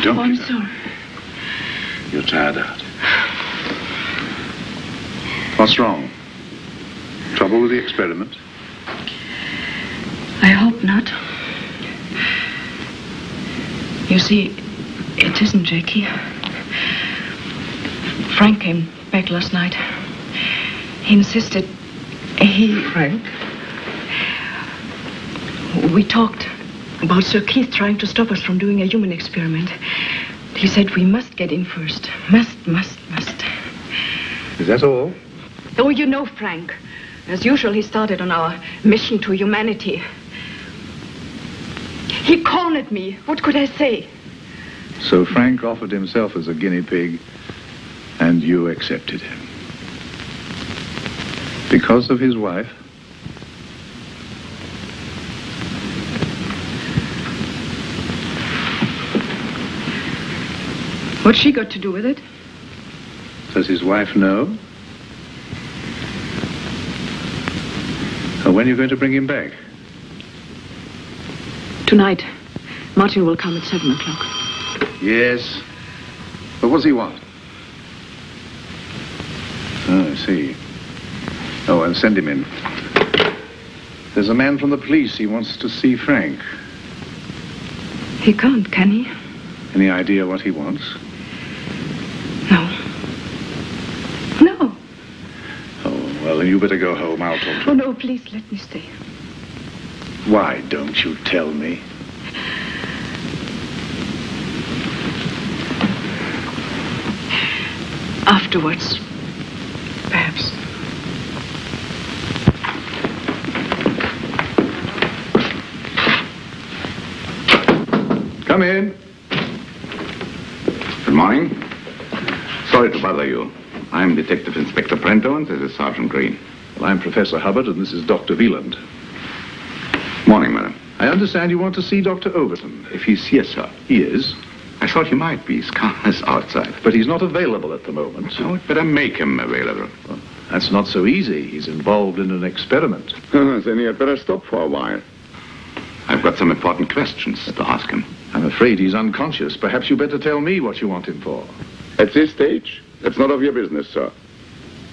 Don't I'm get up. sorry. You're tired out. What's wrong? Trouble with the experiment? I hope not. You see, it isn't Jackie. Frank came back last night. He insisted Frank? We talked about Sir Keith trying to stop us from doing a human experiment. He said we must get in first. Must. Is that all? Oh, you know Frank. As usual, he started on our mission to humanity. He cornered me. What could I say? So Frank offered himself as a guinea pig, and you accepted him. Because of his wife? What's she got to do with it? Does his wife know? And when are you going to bring him back? Tonight. Martin will come at 7 o'clock. Yes. But what does he want? Oh, I see. Oh, and send him in. There's a man from the police. He wants to see Frank. He can't, can he? Any idea what he wants? No. Oh, well, then you better go home. I'll talk to him. Oh, no, please let me stay. Why don't you tell me? Afterwards, perhaps. Come in. Good morning. Sorry to bother you. I'm Detective Inspector Prento, and this is Sergeant Green. Well, I'm Professor Hubbard, and this is Dr. Wieland. Morning, madam. I understand you want to see Dr. Overton. If he's here, sir. He is. I thought he might be. His car is outside. But he's not available at the moment. Oh, we'd better make him available. Well, that's not so easy. He's involved in an experiment. Then he had better stop for a while. I've got some important questions to ask him. I'm afraid he's unconscious. Perhaps you better tell me what you want him for. At this stage, that's none of your business, sir.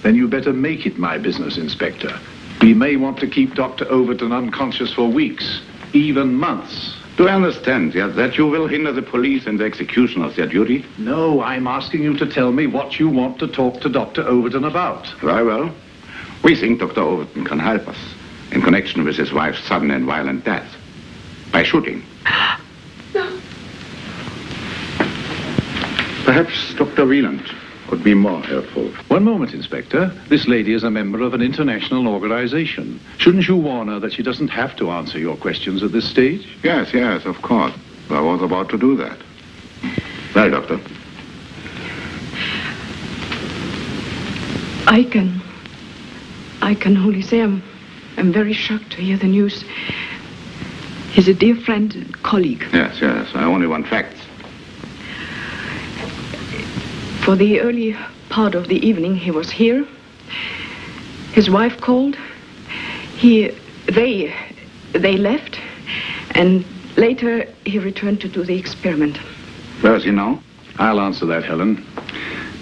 Then you better make it my business, Inspector. We may want to keep Dr. Overton unconscious for weeks, even months. Do I understand, that you will hinder the police in the execution of their duty? No, I'm asking you to tell me what you want to talk to Dr. Overton about. Very well. We think Dr. Overton can help us in connection with his wife's sudden and violent death. By shooting. No. Perhaps Dr. Wieland could be more helpful. One moment, Inspector. This lady is a member of an international organization. Shouldn't you warn her that she doesn't have to answer your questions at this stage? Yes, of course. I was about to do that. Well, Doctor. I can only say I'm very shocked to hear the news. He's a dear friend and colleague. Yes. I only want facts. For the early part of the evening, he was here. His wife called. They left, and later he returned to do the experiment. Where is he now? I'll answer that, Helen.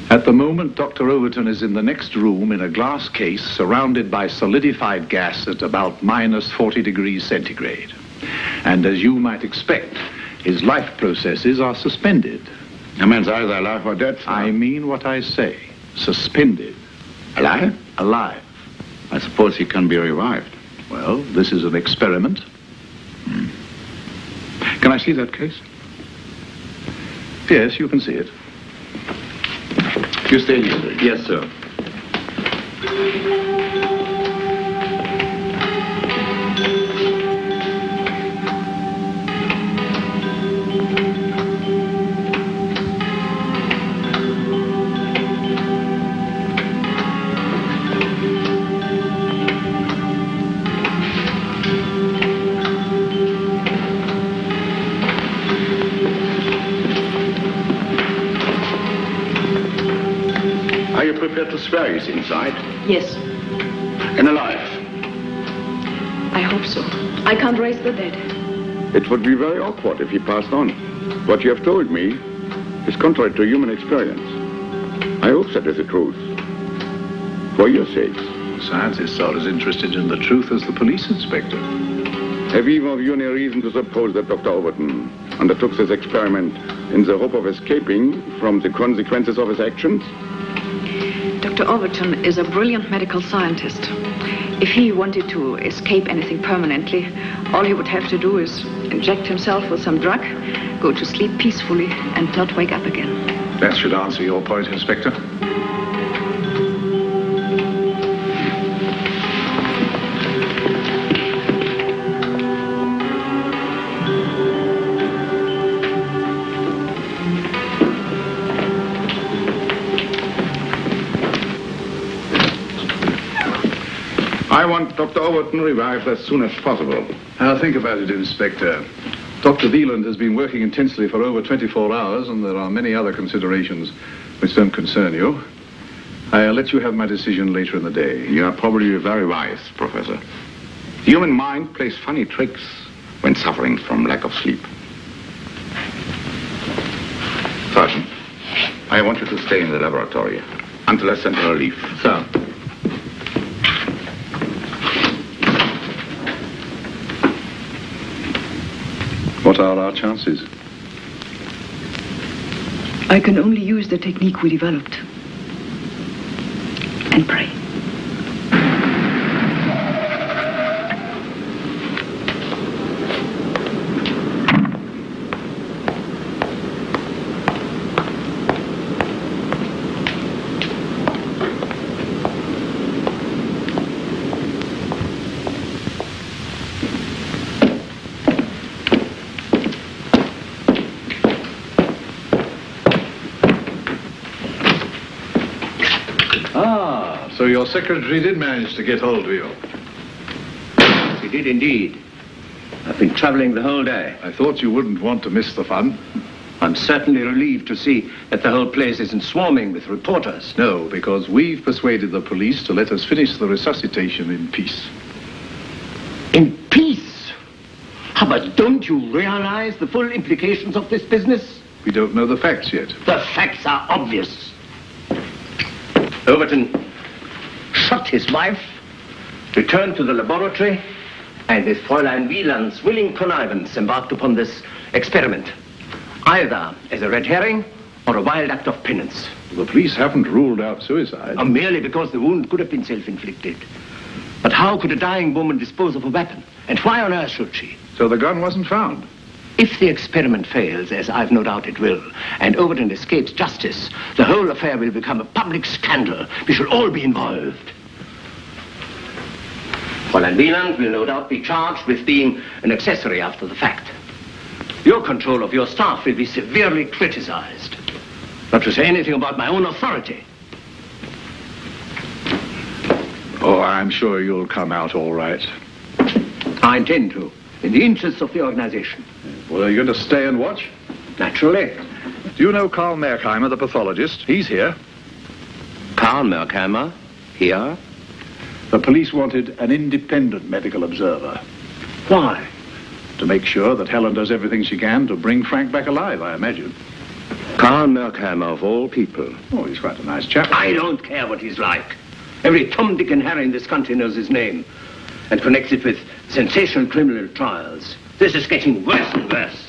At the moment, Dr. Overton is in the next room in a glass case surrounded by solidified gas at about minus 40 degrees centigrade. And as you might expect, his life processes are suspended. A man's either alive or dead, sir. I mean what I say. Suspended. Alive? Alive. I suppose he can be revived. Well, this is an experiment. Can I see that case? Yes, you can see it. You stay here. Yes, sir. Are you prepared to swear he's inside? Yes, And alive? I hope so. I can't raise the dead. It would be very awkward if he passed on. What you have told me is contrary to human experience. I hope that is the truth. For your sakes. Scientists are as interested in the truth as the police inspector. Have either of you any reason to suppose that Dr. Overton undertook this experiment in the hope of escaping from the consequences of his actions? Dr. Overton is a brilliant medical scientist. If he wanted to escape anything permanently, all he would have to do is inject himself with some drug, go to sleep peacefully, and not wake up again. That should answer your point, Inspector. I want Dr. Overton revived as soon as possible. I'll think about it, Inspector. Dr. Wieland has been working intensely for over 24 hours, and there are many other considerations which don't concern you. I'll let you have my decision later in the day. You are probably very wise, Professor. The human mind plays funny tricks when suffering from lack of sleep. Sergeant, I want you to stay in the laboratory until I send her leave. Sir. What are our chances? I can only use the technique we developed. And pray. Ah, so your secretary did manage to get hold of you. Yes, he did indeed. I've been traveling the whole day. I thought you wouldn't want to miss the fun. I'm certainly relieved to see that the whole place isn't swarming with reporters. No, because we've persuaded the police to let us finish the resuscitation in peace. In peace? But don't you realize the full implications of this business? We don't know the facts yet. The facts are obvious. Overton shot his wife, returned to the laboratory, and with Fräulein Wieland's willing connivance embarked upon this experiment, either as a red herring or a wild act of penance. The police haven't ruled out suicide. Merely because the wound could have been self-inflicted. But how could a dying woman dispose of a weapon? And why on earth should she? So the gun wasn't found? If the experiment fails, as I've no doubt it will, and Overton escapes justice, the whole affair will become a public scandal. We shall all be involved. Fräulein Wieland will no doubt be charged with being an accessory after the fact. Your control of your staff will be severely criticized. Not to say anything about my own authority. Oh, I'm sure you'll come out all right. I intend to, in the interests of the organization. Well, are you going to stay and watch? Naturally. Do you know Karl Merkheimer, the pathologist? He's here. Karl Merkheimer? Here? The police wanted an independent medical observer. Why? To make sure that Helen does everything she can to bring Frank back alive, I imagine. Karl Merkheimer, of all people. Oh, he's quite a nice chap. I don't care what he's like. Every Tom, Dick, and Harry in this country knows his name and connects it with sensational criminal trials. This is getting worse and worse.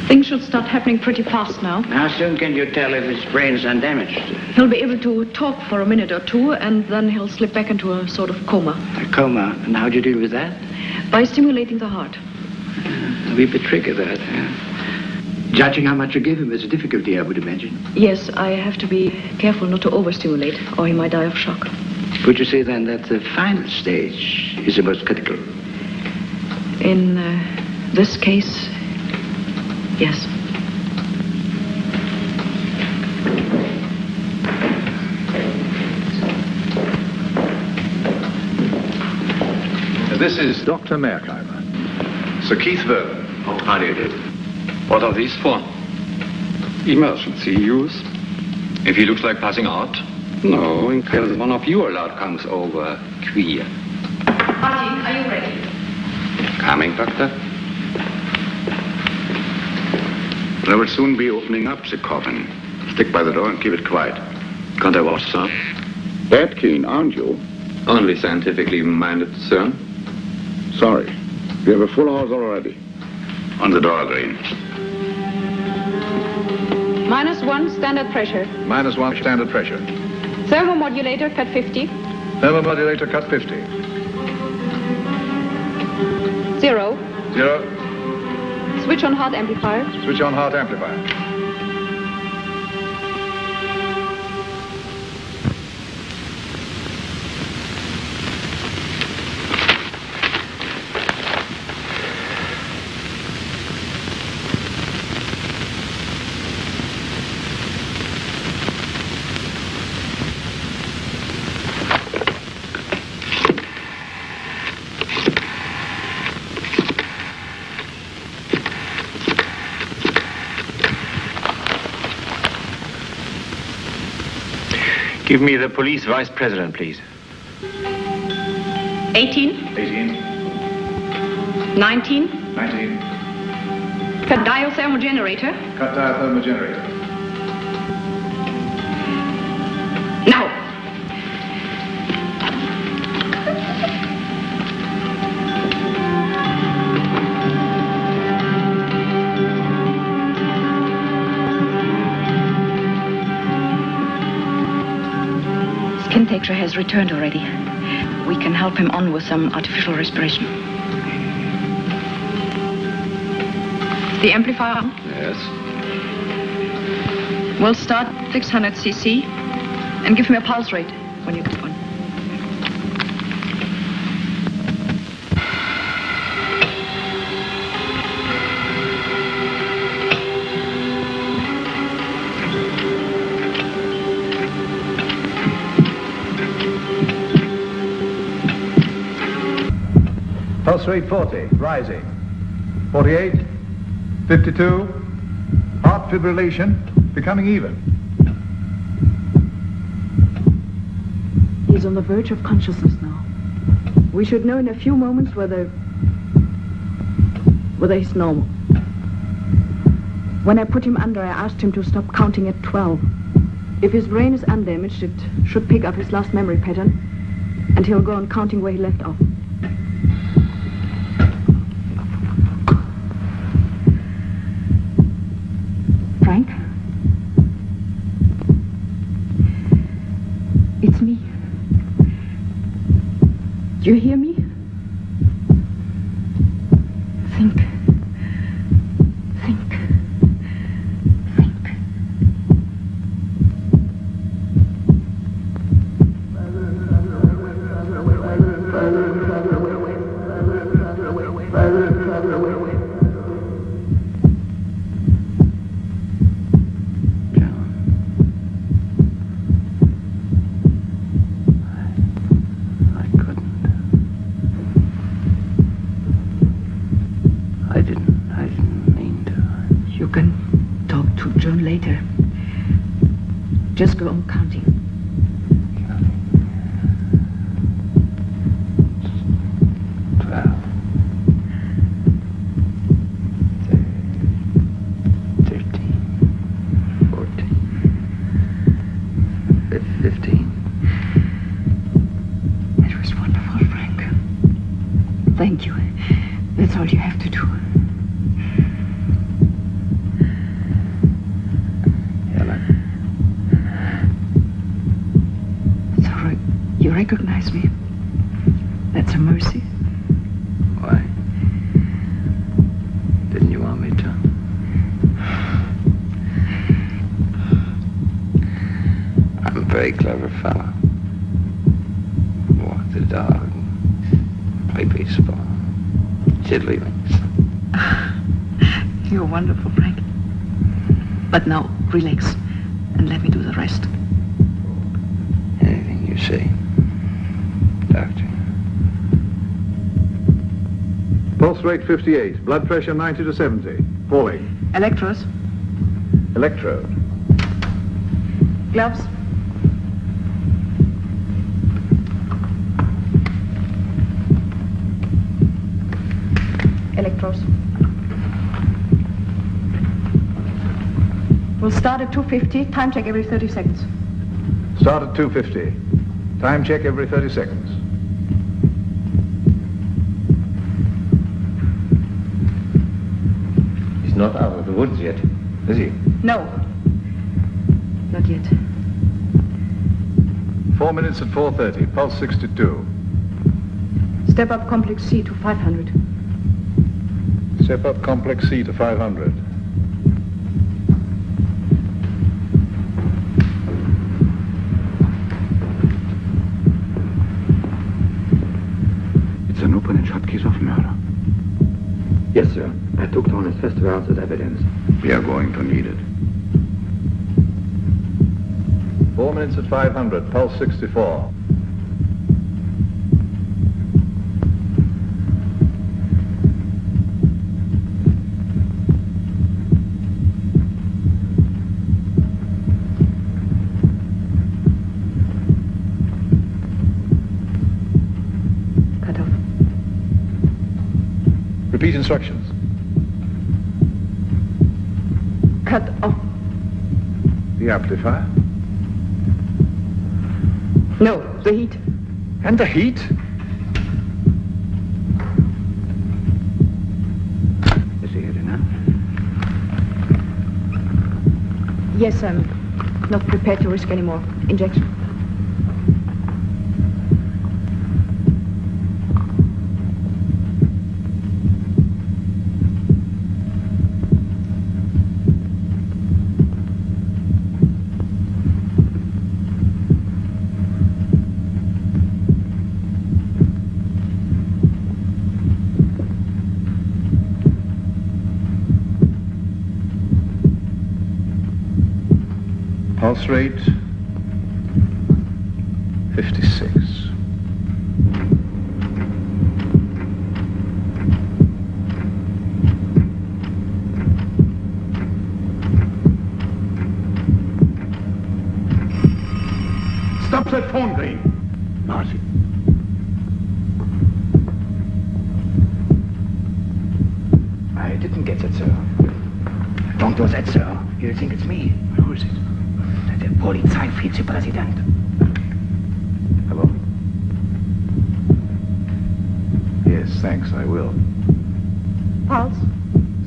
Things should start happening pretty fast now. How soon can you tell if his brain is undamaged? He'll be able to talk for a minute or two, and then he'll slip back into a sort of coma. A coma. And how do you deal with that? By stimulating the heart. A wee bit tricky, that. Judging how much you give him is a difficulty, I would imagine. Yes, I have to be careful not to overstimulate, or he might die of shock. Would you say then that the final stage is the most critical? In this case, yes. This is Dr. Merkheimer. Sir Keith Vernon. Oh, how do you do? What are these for? Emergency use. If he looks like passing out? No, in case one of your lot comes over queer. Martin, are you ready? Coming, Doctor. They will soon be opening up the coffin. Stick by the door and keep it quiet. Can't I watch, sir? That keen, aren't you? Only scientifically minded, sir. Sorry. We have a full house already. On the door, Green. -1, standard pressure. -1, standard pressure. Thermomodulator, cut 50. Thermomodulator, cut 50. 0. 0. Switch on heart amplifier. Switch on heart amplifier. Give me the police vice president, please. 18. 18. 19. 19. Cut diathermal generator. Cut diathermal generator. Now. Skin texture has returned already. We can help him on with some artificial respiration. The amplifier on? Yes. We'll start 600 cc and give me a pulse rate when you get one. Pulse rate 40, rising. 48, 52, heart fibrillation, becoming even. He's on the verge of consciousness now. We should know in a few moments whether he's normal. When I put him under, I asked him to stop counting at 12. If his brain is undamaged, it should pick up his last memory pattern, and he'll go on counting where he left off. Frank? It's me. Do you hear me? Think. Think. Think. I didn't mean to. You can talk to John later. Just go on counting. 15. It was wonderful, Frank. Thank you. That's all you have to do. Helen. So you recognize me? That's a mercy. Why? Didn't you want me to? I'm a very clever fellow. Walk the dog, play baseball, tiddlywinks. You're wonderful, Frank. But now, relax and let me do the rest. Anything you say, Doctor. Pulse rate 58, blood pressure 90 to 70, falling. Electros, Electrode. gloves, electrodes. We'll start at 250, time check every 30 seconds. Start at 250. Time check every 30 seconds. He's not out of the woods yet, is he? No, not yet. 4 minutes at 4:30, pulse 62. Step up complex C to 500. Step up complex C to 500. It's an open and shut case of murder. Yes, sir. I took down his festivals as evidence. We are going to need it. 4 minutes at 500, pulse 64. Cut off. Repeat instructions. Cut off. The amplifier. No, the heat. And the heat? Is he here now? Yes, I'm not prepared to risk any more. Injection. Pulse rate 56. Drop that phone, Green. Marcy. I didn't get that, sir. Don't do that, sir. You'll think it's me. Who is it? Der Polizeivizepräsident. Hello? Yes, thanks, I will. Pulse?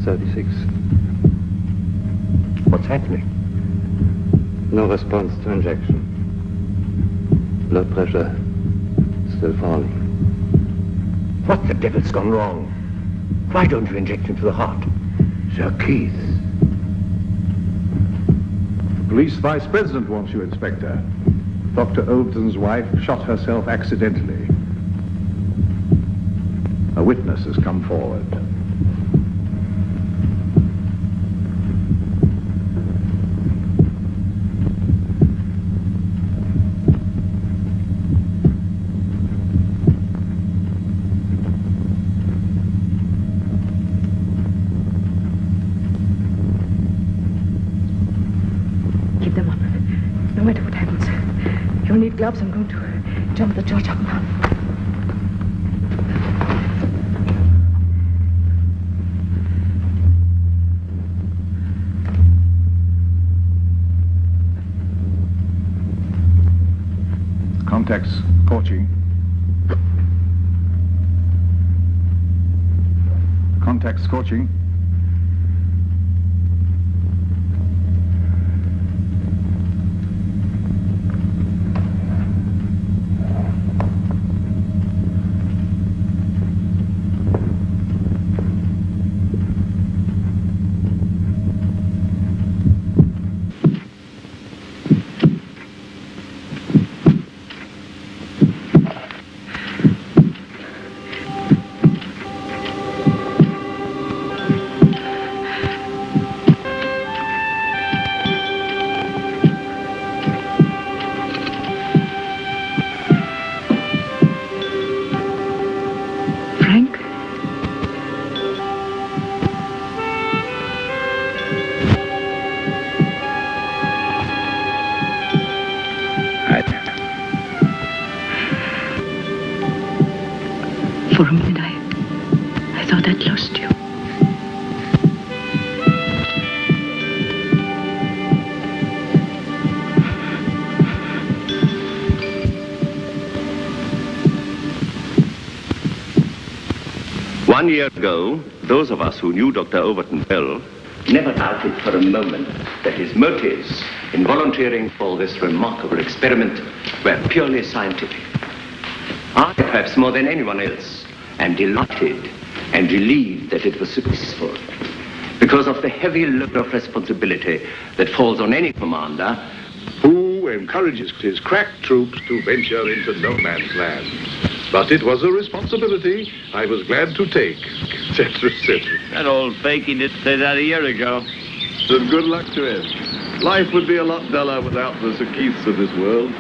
36. What's happening? No response to injection. Blood pressure still falling. What the devil's gone wrong? Why don't you inject him to the heart? Sir Keith. The police vice president wants you, Inspector. Dr. Overton's wife shot herself accidentally. A witness has come forward. Keep them on. No matter what happens. You'll need gloves. I'm going to jump the judge up now. Contacts scorching. Contacts scorching. Frank? For a minute, I thought I'd lost you. One year ago, those of us who knew Dr. Overton well never doubted for a moment that his motives in volunteering for this remarkable experiment were purely scientific. I, perhaps more than anyone else, am delighted and relieved that it was successful because of the heavy load of responsibility that falls on any commander who encourages his crack troops to venture into no man's land. But it was a responsibility I was glad to take, etc., etc. That old fake, he did say that a year ago. And good luck to him. Life would be a lot duller without the Sir Keiths of this world.